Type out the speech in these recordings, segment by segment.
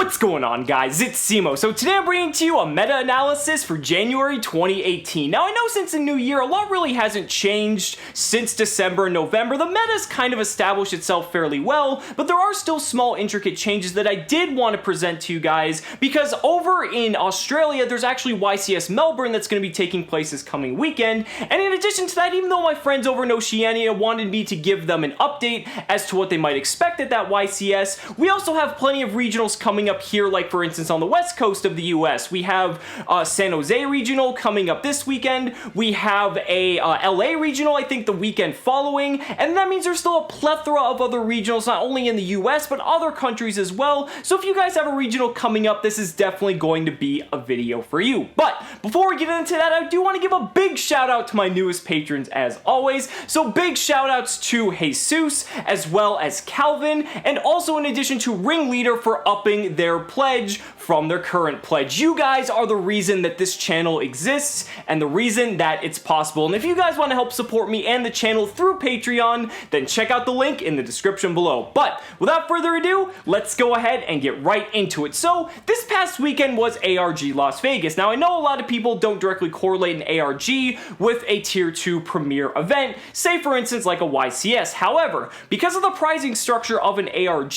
What's going on, guys? It's Cimo. So today I'm bringing to you a meta-analysis for January 2018. Now I know since the new year, a lot really hasn't changed since December and November. The meta's kind of established itself fairly well, but there are still small intricate changes that I did want to present to you guys because over in Australia, there's actually YCS Melbourne that's going to be taking place this coming weekend. And in addition to that, even though my friends over in Oceania wanted me to give them an update as to what they might expect at that YCS, we also have plenty of regionals coming up here, like for instance on the west coast of the US. We have San Jose regional coming up this weekend. We have a LA regional, I think the weekend following, and that means there's still a plethora of other regionals, not only in the US, but other countries as well. So if you guys have a regional coming up, this is definitely going to be a video for you. But before we get into that, I do want to give a big shout out to my newest patrons as always. So big shout outs to Jesus, as well as Calvin, and also in addition to Ringleader for upping their pledge from their current pledge. You guys are the reason that this channel exists and the reason that it's possible. And if you guys want to help support me and the channel through Patreon, then check out the link in the description below. But without further ado, let's go ahead and get right into it. So this past weekend was ARG Las Vegas. Now I know a lot of people don't directly correlate an ARG with a tier 2 premier event, say for instance like a YCS. However, because of the pricing structure of an ARG,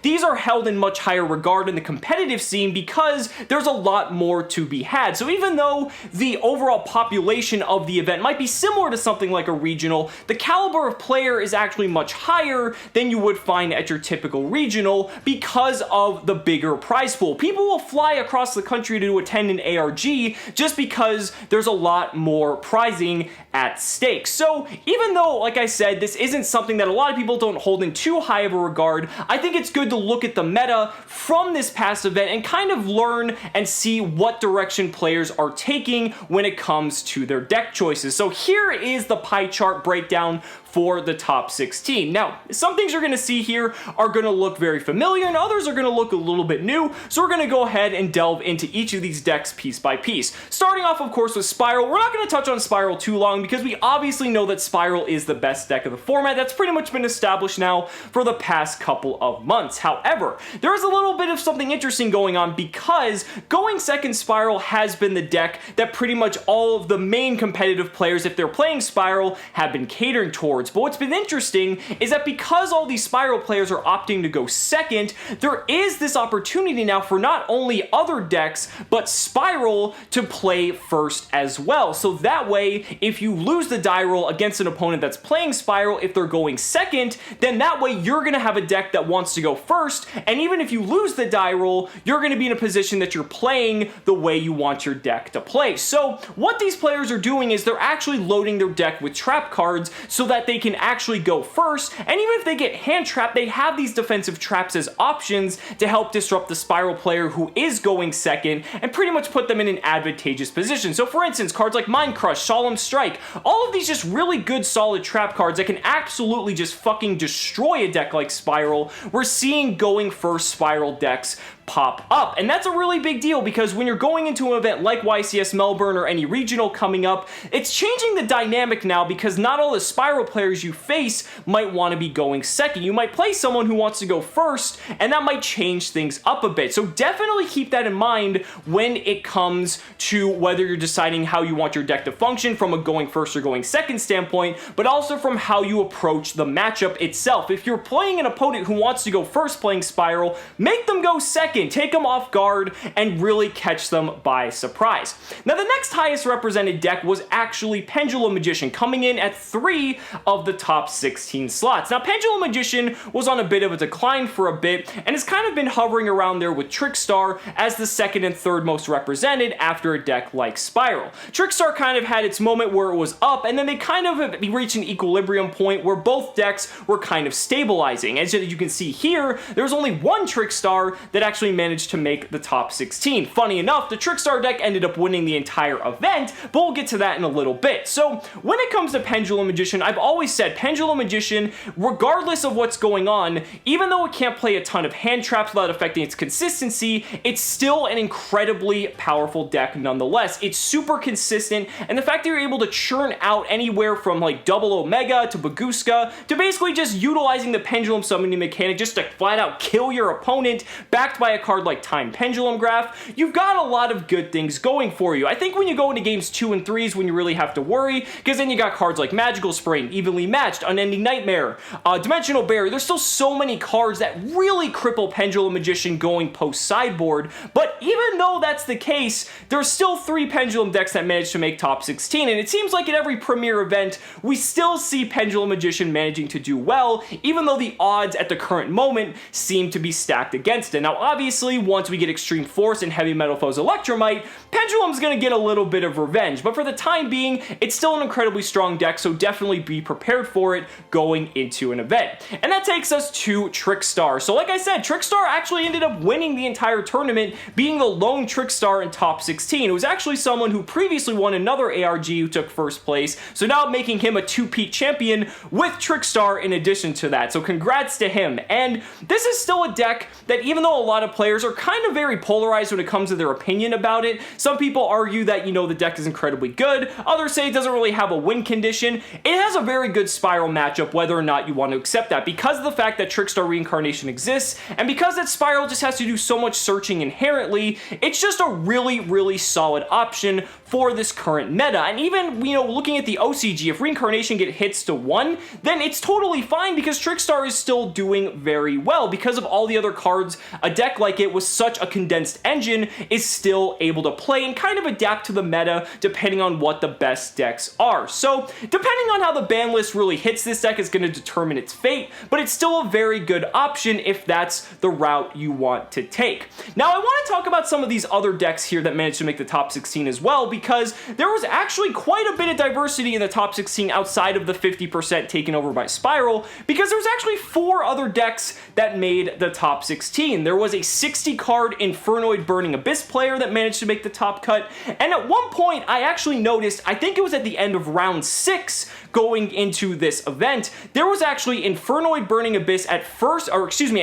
these are held in much higher regard in the competitive scene because there's a lot more to be had. So even though the overall population of the event might be similar to something like a regional, the caliber of player is actually much higher than you would find at your typical regional because of the bigger prize pool. People will fly across the country to attend an ARG just because there's a lot more prizing at stake. So even though, like I said, this isn't something that a lot of people don't hold in too high of a regard, I think it's good to look at the meta from this past event and kind of learn and see what direction players are taking when it comes to their deck choices. So here is the pie chart breakdown for the top 16. Now, some things you're going to see here are going to look very familiar and others are going to look a little bit new, so we're going to go ahead and delve into each of these decks piece by piece. Starting off, of course, with SPYRAL. We're not going to touch on SPYRAL too long because we obviously know that SPYRAL is the best deck of the format. That's pretty much been established now for the past couple of months. However, there is a little bit of something interesting going on because going second SPYRAL has been the deck that pretty much all of the main competitive players, if they're playing SPYRAL, have been catering towards. But what's been interesting is that because all these SPYRAL players are opting to go second, there is this opportunity now for not only other decks, but SPYRAL to play first as well. So that way, if you lose the die roll against an opponent that's playing SPYRAL, if they're going second, then that way you're going to have a deck that wants to go first, and even if you lose the die roll, you're going to be in a position that you're playing the way you want your deck to play. So what these players are doing is they're actually loading their deck with trap cards so that they can actually go first, and even if they get hand trapped, they have these defensive traps as options to help disrupt the SPYRAL player who is going second and pretty much put them in an advantageous position. So for instance, cards like Mind Crush, Solemn Strike, all of these just really good solid trap cards that can absolutely just fucking destroy a deck like SPYRAL. We're seeing going first SPYRAL decks pop up, and that's a really big deal because when you're going into an event like YCS Melbourne or any regional coming up, it's changing the dynamic now because not all the SPYRAL players you face might want to be going second. You might play someone who wants to go first, and that might change things up a bit. So definitely keep that in mind when it comes to whether you're deciding how you want your deck to function from a going first or going second standpoint, but also from how you approach the matchup itself. If you're playing an opponent who wants to go first playing SPYRAL, make them go second. Take them off guard and really catch them by surprise. Now the next highest represented deck was actually Pendulum Magician, coming in at 3 of the top 16 slots. Now Pendulum Magician was on a bit of a decline for a bit and has kind of been hovering around there with Trickstar as the second and third most represented after a deck like SPYRAL. Trickstar kind of had its moment where it was up and then they kind of reached an equilibrium point where both decks were kind of stabilizing. As you can see here, there's only one Trickstar that actually managed to make the top 16. Funny enough, the Trickstar deck ended up winning the entire event, but we'll get to that in a little bit. So when it comes to Pendulum Magician, I've always said Pendulum Magician, regardless of what's going on, even though it can't play a ton of hand traps without affecting its consistency, it's still an incredibly powerful deck nonetheless. It's super consistent, and the fact that you're able to churn out anywhere from like Double Omega to Baguska to basically just utilizing the Pendulum summoning mechanic just to flat out kill your opponent, backed by by a card like Time Pendulum Graph, you've got a lot of good things going for you. I think when you go into games 2 and 3 is when you really have to worry, because then you got cards like Magical Spring, Evenly Matched, Unending Nightmare, Dimensional Barrier. There's still so many cards that really cripple Pendulum Magician going post-sideboard, but even though that's the case, there's still 3 Pendulum decks that managed to make top 16, and it seems like at every premier event, we still see Pendulum Magician managing to do well, even though the odds at the current moment seem to be stacked against it. Now, obviously, once we get Extreme Force and Heavy Metal Foes Electromite, Pendulum's gonna get a little bit of revenge, but for the time being, it's still an incredibly strong deck, so definitely be prepared for it going into an event. And that takes us to Trickstar. So like I said, Trickstar actually ended up winning the entire tournament, being the lone Trickstar in top 16. It was actually someone who previously won another ARG who took first place, so now making him a 2-peat champion with Trickstar in addition to that. So congrats to him. And this is still a deck that, even though a lot of players are kind of very polarized when it comes to their opinion about it, some people argue that, you know, the deck is incredibly good, others say it doesn't really have a win condition. It has a very good SPYRAL matchup, whether or not you want to accept that, because of the fact that Trickstar Reincarnation exists, and because that SPYRAL just has to do so much searching inherently, it's just a really, really solid option for this current meta. And even, you know, looking at the OCG, if Reincarnation hits to 1, then it's totally fine, because Trickstar is still doing very well. Because of all the other cards, a deck like it with such a condensed engine is still able to play and kind of adapt to the meta depending on what the best decks are. So depending on how the ban list really hits this deck is going to determine its fate, but it's still a very good option if that's the route you want to take. Now, I want to talk about some of these other decks here that managed to make the top 16 as well, because there was actually quite a bit of diversity in the top 16 outside of the 50% taken over by SPYRAL, because there was actually 4 other decks that made the top 16. There was a 60-card Infernoid Burning Abyss player that managed to make the top cut, and at one point I actually noticed, I think it was at the end of round 6 going into this event, there was actually Infernoid Burning Abyss at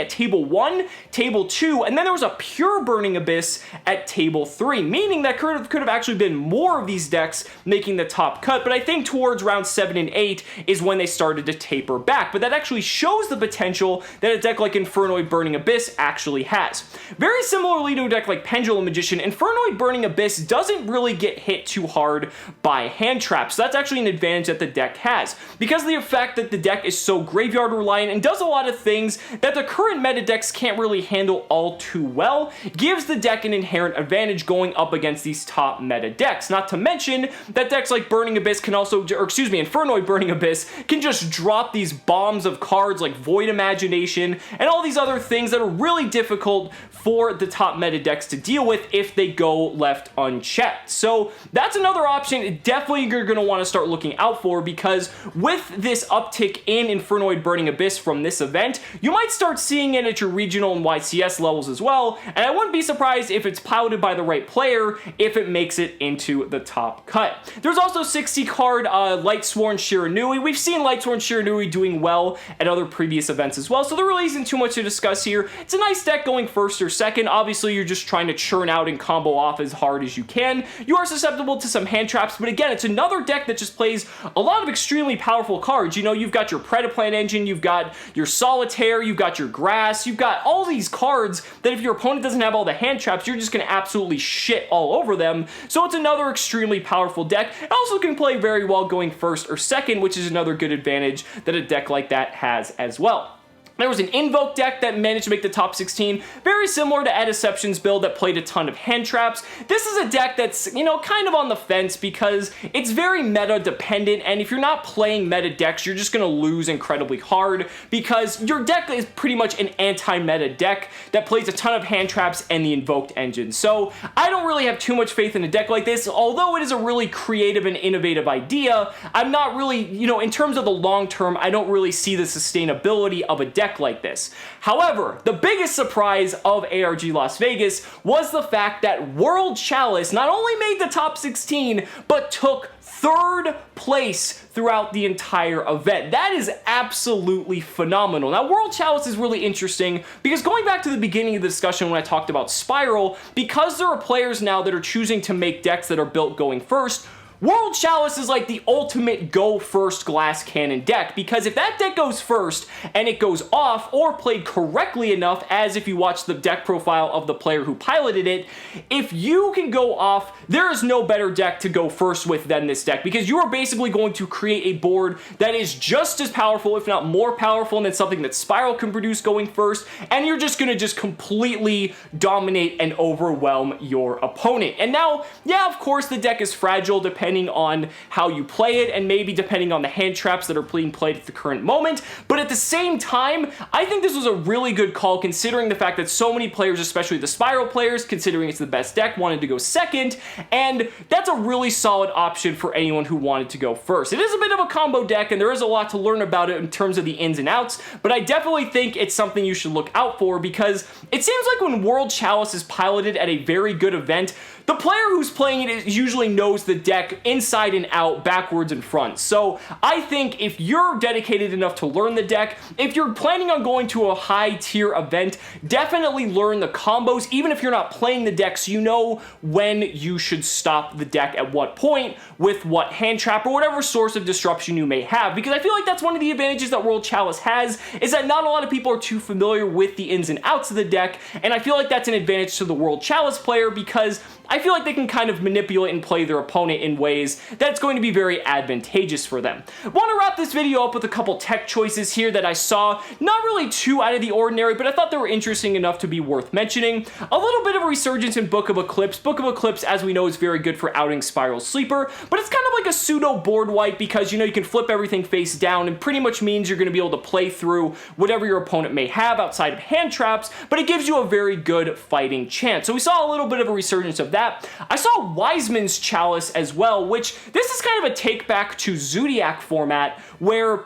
table 1, table 2, and then there was a Pure Burning Abyss at table 3, meaning that could have actually been more of these decks making the top cut, but I think towards round 7 and 8 is when they started to taper back. But that actually shows the potential that a deck like Infernoid Burning Abyss actually has. Very similarly to a deck like Pendulum Magician, Infernoid Burning Abyss doesn't really get hit too hard by hand traps, so that's actually an advantage that the deck has. Because of the fact that the deck is so graveyard reliant and does a lot of things that the current meta decks can't really handle all too well, gives the deck an inherent advantage going up against these top meta decks. Not to mention that decks like Burning Abyss can also, Infernoid Burning Abyss can just drop these bombs of cards like Void Imagination and all these other things that are really difficult for the top meta decks to deal with if they go left unchecked. So that's another option definitely you're going to want to start looking out for, because with this uptick in Infernoid Burning Abyss from this event, you might start seeing it at your regional and YCS levels as well, and I wouldn't be surprised if it's piloted by the right player if it makes it into the top cut. There's also 60-card Lightsworn Shiranui. We've seen Lightsworn Shiranui doing well at other previous events as well, so there really isn't too much to discuss here. It's a nice deck going first or second. Obviously, you're just trying to churn out and combo off as hard as you can. You are susceptible to some hand traps, but again, it's another deck that just plays a lot of extremely powerful cards. You know, you've got your Predaplant engine, you've got your Solitaire, you've got your Grass, you've got all these cards that if your opponent doesn't have all the hand traps, you're just going to absolutely shit all over them. So it's another extremely powerful deck. It also can play very well going first or second, which is another good advantage that a deck like that has as well. There was an Invoke deck that managed to make the top 16, very similar to Deception's build that played a ton of hand traps. This is a deck that's, you know, kind of on the fence because it's very meta dependent, and if you're not playing meta decks, you're just going to lose incredibly hard because your deck is pretty much an anti-meta deck that plays a ton of hand traps and the Invoked engine. So I don't really have too much faith in a deck like this, although it is a really creative and innovative idea. I'm not really, you know, in terms of the long term, I don't really see the sustainability of a deck like this. However, the biggest surprise of ARG Las Vegas was the fact that World Chalice not only made the top 16, but took third place throughout the entire event. That is absolutely phenomenal. Now, World Chalice is really interesting because going back to the beginning of the discussion when I talked about SPYRAL, because there are players now that are choosing to make decks that are built going first, World Chalice is like the ultimate go first glass cannon deck, because if that deck goes first and it goes off or played correctly enough, as if you watch the deck profile of the player who piloted it, if you can go off, there is no better deck to go first with than this deck, because you are basically going to create a board that is just as powerful, if not more powerful, than something that SPYRAL can produce going first, and you're just going to just completely dominate and overwhelm your opponent. And now, yeah, of course, the deck is fragile depending on how you play it, and maybe depending on the hand traps that are being played at the current moment, but at the same time, I think this was a really good call, considering the fact that so many players, especially the SPYRAL players, considering it's the best deck, wanted to go second, and that's a really solid option for anyone who wanted to go first. It is a bit of a combo deck, and there is a lot to learn about it in terms of the ins and outs, but I definitely think it's something you should look out for, because it seems like when World Chalice is piloted at a very good event, the player who's playing it usually knows the deck inside and out, backwards and front. So I think if you're dedicated enough to learn the deck, if you're planning on going to a high tier event, definitely learn the combos, even if you're not playing the deck, so you know when you should stop the deck at what point, with what hand trap or whatever source of disruption you may have. Because I feel like that's one of the advantages that World Chalice has, is that not a lot of people are too familiar with the ins and outs of the deck, and I feel like that's an advantage to the World Chalice player, because I feel like they can kind of manipulate and play their opponent in ways that's going to be very advantageous for them. I want to wrap this video up with a couple tech choices here that I saw, not really too out of the ordinary, but I thought they were interesting enough to be worth mentioning. A little bit of a resurgence in Book of Eclipse. Book of Eclipse, as we know, is very good for outing SPYRAL Sleeper, but it's kind of like a pseudo board wipe, because you know you can flip everything face down, and pretty much means you're going to be able to play through whatever your opponent may have outside of hand traps, but it gives you a very good fighting chance. So we saw a little bit of a resurgence of that. I saw Wiseman's Chalice as well, which this is kind of a take back to Zodiac format, where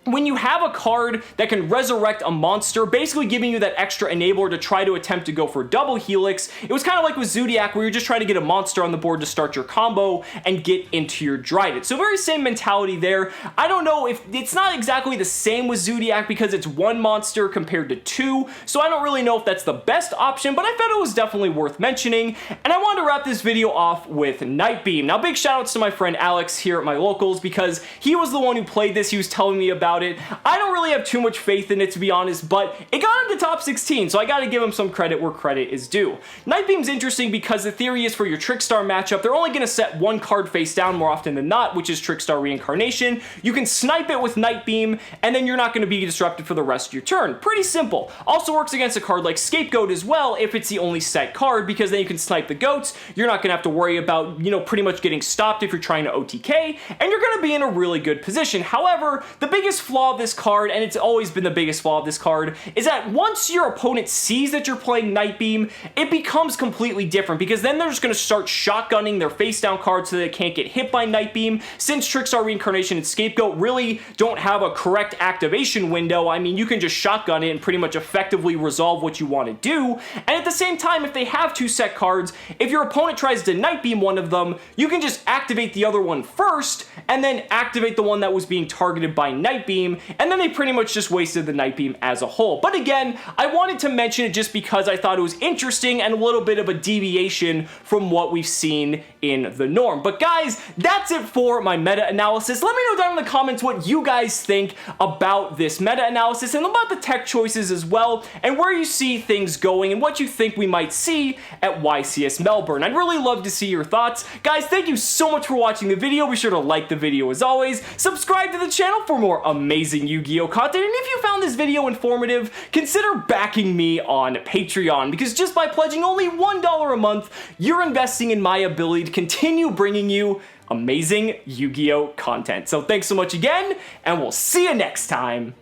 when you have a card that can resurrect a monster, basically giving you that extra enabler to try to attempt to go for double helix, it was kind of like with Zodiac, where you're just trying to get a monster on the board to start your combo and get into your Dryad. So very same mentality there. I don't know if it's not exactly the same with Zodiac, because it's one monster compared to two, so I don't really know if that's the best option, but I thought it was definitely worth mentioning. And I wanted to wrap this video off with Nightbeam. Now, big shout outs to my friend Alex here at my locals, because he was the one who played this. He was telling me about it. I don't really have too much faith in it, to be honest, but it got into top 16, so I gotta give him some credit where credit is due. Nightbeam's interesting because the theory is for your Trickstar matchup, they're only gonna set one card face down more often than not, which is Trickstar Reincarnation. You can snipe it with Nightbeam, and then you're not gonna be disrupted for the rest of your turn. Pretty simple. Also works against a card like Scapegoat as well, if it's the only set card, because then you can snipe the goats. You're not gonna have to worry about, you know, pretty much getting stopped if you're trying to OTK, and you're gonna be in a really good position. However, the biggest flaw of this card, and it's always been the biggest flaw of this card, is that once your opponent sees that you're playing Nightbeam, it becomes completely different, because then they're just going to start shotgunning their face down cards so that they can't get hit by Nightbeam. Since Trickstar Reincarnation and Scapegoat really don't have a correct activation window, I mean, you can just shotgun it and pretty much effectively resolve what you want to do. And at the same time, if they have two set cards, if your opponent tries to Nightbeam one of them, you can just activate the other one first, and then activate the one that was being targeted by Nightbeam, and then they pretty much just wasted the Nightbeam as a whole. But again, I wanted to mention it just because I thought it was interesting and a little bit of a deviation from what we've seen in the norm. But guys, that's it for my meta-analysis. Let me know down in the comments what you guys think about this meta-analysis and about the tech choices as well, and where you see things going and what you think we might see at YCS Melbourne. I'd really love to see your thoughts. Guys, thank you so much for watching the video. Be sure to like the video as always. Subscribe to the channel for more amazing Yu-Gi-Oh! Content, and if you found this video informative, consider backing me on Patreon, because just by pledging only $1 a month, you're investing in my ability to continue bringing you amazing Yu-Gi-Oh! Content. So thanks so much again, and we'll see you next time.